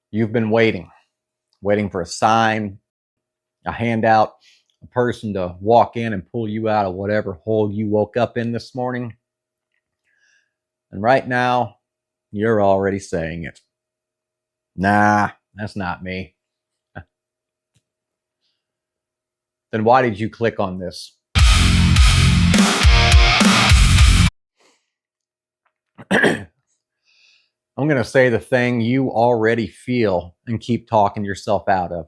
You've been waiting for a sign, a handout, a person to walk in and pull you out of whatever hole you woke up in this morning. And right now, you're already saying it. Nah, that's not me. Then why did you click on this? I'm going to say the thing you already feel and keep talking yourself out of.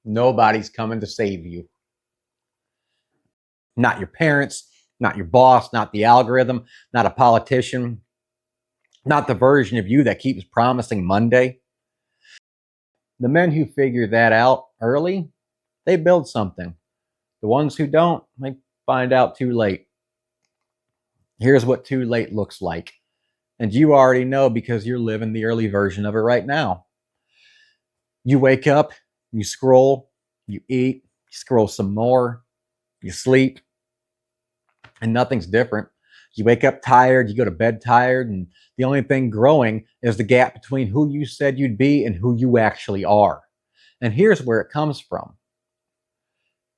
Nobody's coming to save you. Not your parents, not your boss, not the algorithm, not a politician, not the version of you that keeps promising Monday. The men who figure that out early, they build something. The ones who don't, they find out too late. Here's what too late looks like. And you already know because you're living the early version of it right now. You wake up, you scroll, you eat, you scroll some more, you sleep, and nothing's different. You wake up tired, you go to bed tired, and the only thing growing is the gap between who you said you'd be and who you actually are. And here's where it comes from.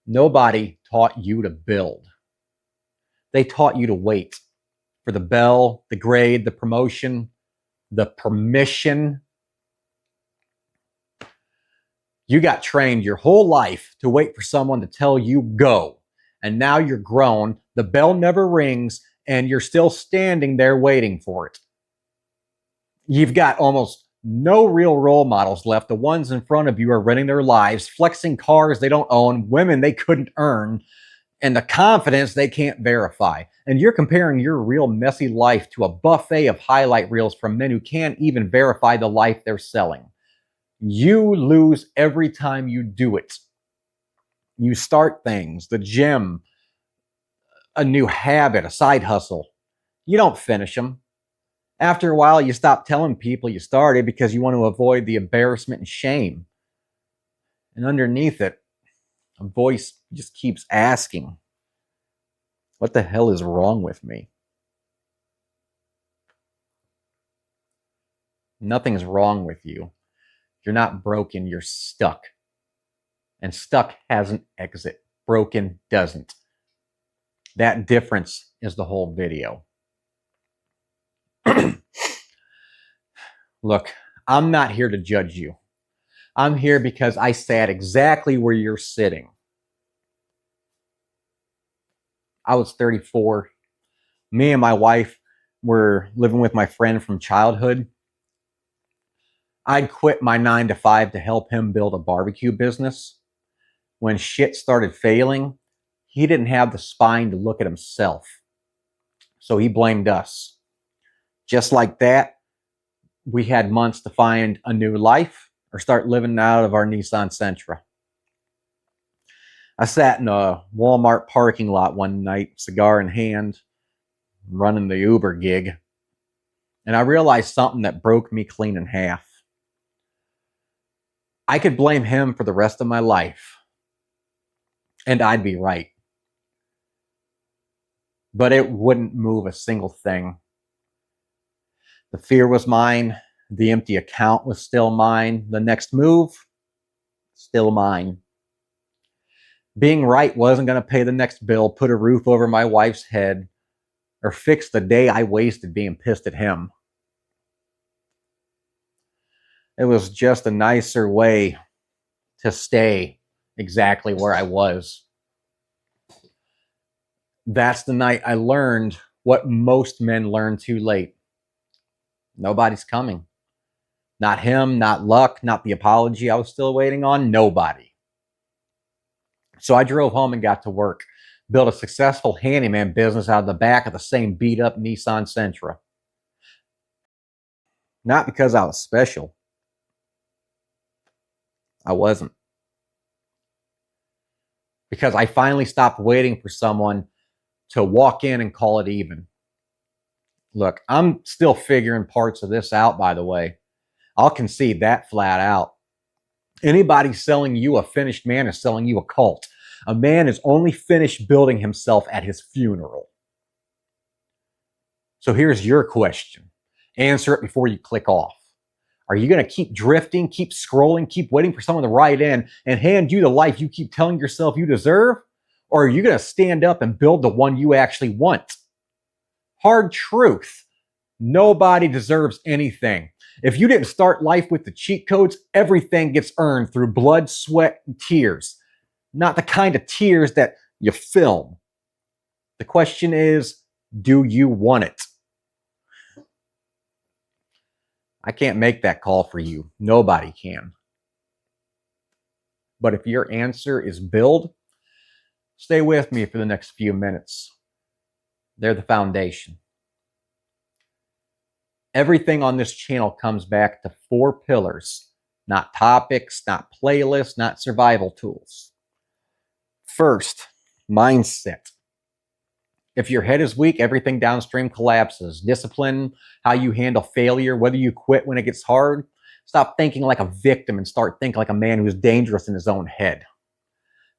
Nobody taught you to build. They taught you to wait for the bell, the grade, the promotion, the permission. You got trained your whole life to wait for someone to tell you go. And now you're grown, the bell never rings, and you're still standing there waiting for it. You've got almost no real role models left. The ones in front of you are running their lives, flexing cars they don't own, women they couldn't earn, and the confidence they can't verify. And you're comparing your real messy life to a buffet of highlight reels from men who can't even verify the life they're selling. You lose every time you do it. You start things, the gym, a new habit, a side hustle. You don't finish them. After a while, you stop telling people you started because you want to avoid the embarrassment and shame. And underneath it, a voice just keeps asking, what the hell is wrong with me? Nothing's wrong with you. You're not broken, you're stuck. And stuck has an exit. Broken doesn't. That difference is the whole video. Look, I'm not here to judge you. I'm here because I sat exactly where you're sitting. I was 34. Me and my wife were living with my friend from childhood. I'd quit my 9 to 5 to help him build a barbecue business. When shit started failing, he didn't have the spine to look at himself. So he blamed us. Just like that, we had months to find a new life or start living out of our Nissan Sentra. I sat in a Walmart parking lot one night, cigar in hand, running the Uber gig, and I realized something that broke me clean in half. I could blame him for the rest of my life, and I'd be right. But it wouldn't move a single thing. The fear was mine. The empty account was still mine. The next move, still mine. Being right wasn't going to pay the next bill, put a roof over my wife's head, or fix the day I wasted being pissed at him. It was just a nicer way to stay exactly where I was. That's the night I learned what most men learn too late. Nobody's coming. Not him, not luck, not the apology I was still waiting on. Nobody. So I drove home and got to work. Built a successful handyman business out of the back of the same beat-up Nissan Sentra. Not because I was special. I wasn't. Because I finally stopped waiting for someone to walk in and call it even. Look, I'm still figuring parts of this out, by the way. I'll concede that flat out. Anybody selling you a finished man is selling you a cult. A man is only finished building himself at his funeral. So here's your question. Answer it before you click off. Are you going to keep drifting, keep scrolling, keep waiting for someone to write in and hand you the life you keep telling yourself you deserve? Or are you going to stand up and build the one you actually want? Hard truth. Nobody deserves anything. If you didn't start life with the cheat codes, everything gets earned through blood, sweat, and tears. Not the kind of tears that you film. The question is, do you want it? I can't make that call for you. Nobody can. But if your answer is build, stay with me for the next few minutes. They're the foundation. Everything on this channel comes back to 4 pillars, not topics, not playlists, not survival tools. First, mindset. If your head is weak, everything downstream collapses. Discipline, how you handle failure, whether you quit when it gets hard. Stop thinking like a victim and start thinking like a man who's dangerous in his own head.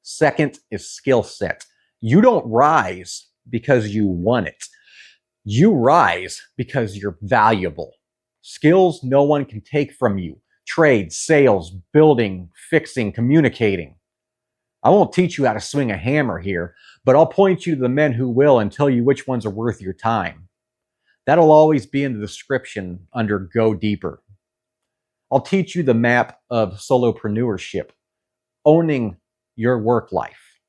Second is skill set. You don't rise because you want it. You rise because you're valuable. Skills no one can take from you. Trade, sales, building, fixing, communicating. I won't teach you how to swing a hammer here, but I'll point you to the men who will and tell you which ones are worth your time. That'll always be in the description under Go Deeper. I'll teach you the map of solopreneurship, owning your work life.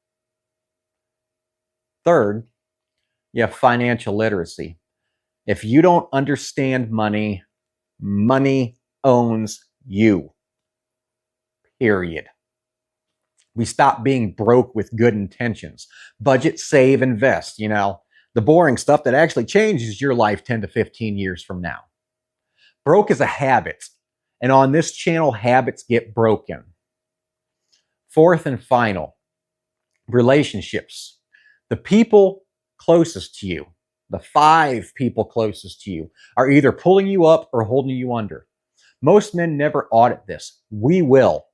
Third, you have financial literacy. If you don't understand money, money owns you. Period. We stop being broke with good intentions. Budget, save, invest, the boring stuff that actually changes your life 10 to 15 years from now. Broke is a habit. And on this channel, habits get broken. Fourth and final, relationships. The people closest to you, the 5 people closest to you, are either pulling you up or holding you under. Most men never audit this. We will.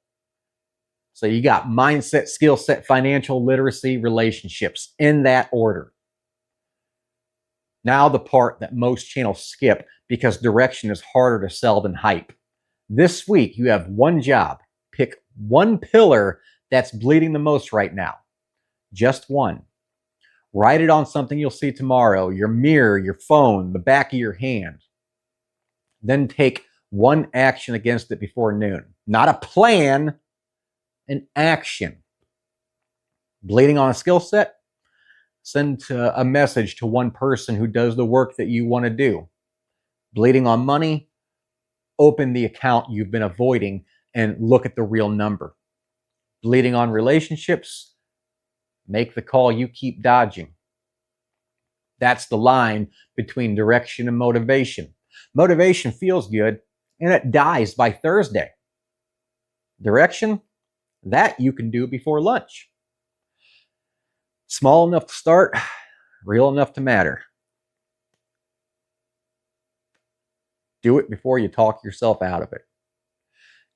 So you got mindset, skill set, financial literacy, relationships in that order. Now the part that most channels skip because direction is harder to sell than hype. This week you have one job. Pick one pillar that's bleeding the most right now. Just one. Write it on something you'll see tomorrow, your mirror, your phone, the back of your hand. Then take one action against it before noon. Not a plan, an action. Bleeding on a skill set? Send a message to one person who does the work that you want to do. Bleeding on money? Open the account you've been avoiding and look at the real number. Bleeding on relationships? Make the call you keep dodging. That's the line between direction and motivation. Motivation feels good and it dies by Thursday. Direction? That you can do before lunch. Small enough to start, real enough to matter. Do it before you talk yourself out of it.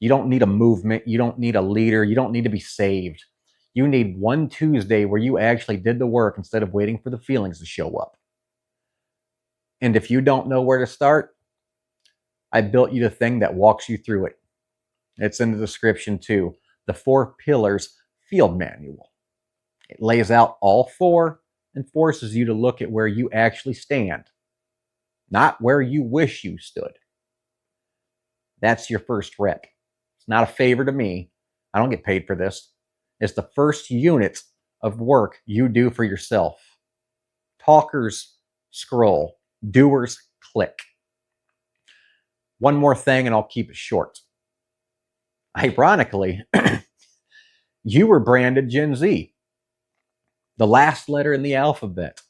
You don't need a movement. You don't need a leader. You don't need to be saved. You need one Tuesday where you actually did the work instead of waiting for the feelings to show up. And if you don't know where to start, I built you the thing that walks you through it. It's in the description too. The 4 Pillars Field Manual. It lays out all 4 and forces you to look at where you actually stand, not where you wish you stood. That's your first rep. It's not a favor to me. I don't get paid for this. It's the first unit of work you do for yourself. Talkers scroll, doers click. One more thing and I'll keep it short. Ironically, you were branded Gen Z, the last letter in the alphabet.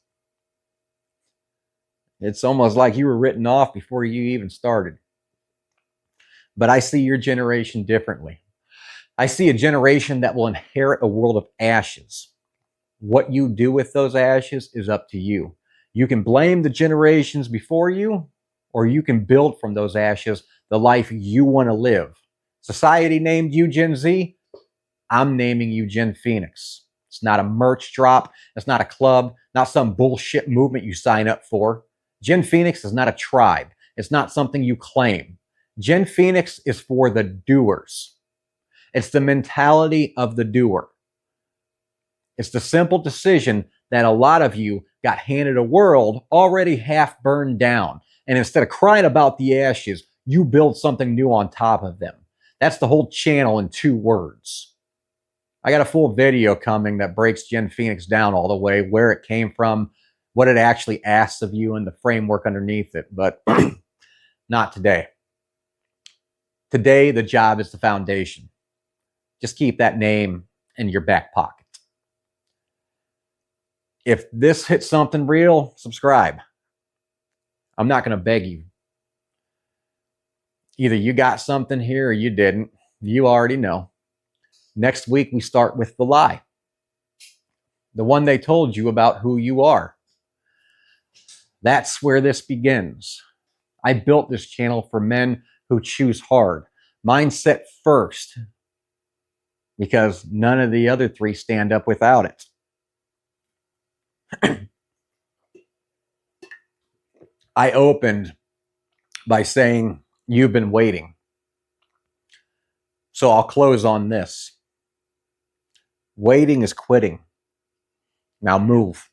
It's almost like you were written off before you even started. But I see your generation differently. I see a generation that will inherit a world of ashes. What you do with those ashes is up to you. You can blame the generations before you, or you can build from those ashes the life you want to live. Society named you Gen Z. I'm naming you Gen Phoenix. It's not a merch drop. It's not a club, not some bullshit movement you sign up for. Gen Phoenix is not a tribe. It's not something you claim. Gen Phoenix is for the doers. It's the mentality of the doer. It's the simple decision that a lot of you got handed a world already half burned down. And instead of crying about the ashes, you build something new on top of them. That's the whole channel in 2 words. I got a full video coming that breaks Gen Phoenix down all the way, where it came from, what it actually asks of you, and the framework underneath it. But not today. Today, the job is the foundation. Just keep that name in your back pocket. If this hits something real, subscribe. I'm not going to beg you. Either you got something here or you didn't. You already know. Next week, we start with the lie. The one they told you about who you are. That's where this begins. I built this channel for men who choose hard. Mindset first. Because none of the other 3 stand up without it. I opened by saying, you've been waiting. So I'll close on this. Waiting is quitting. Now move.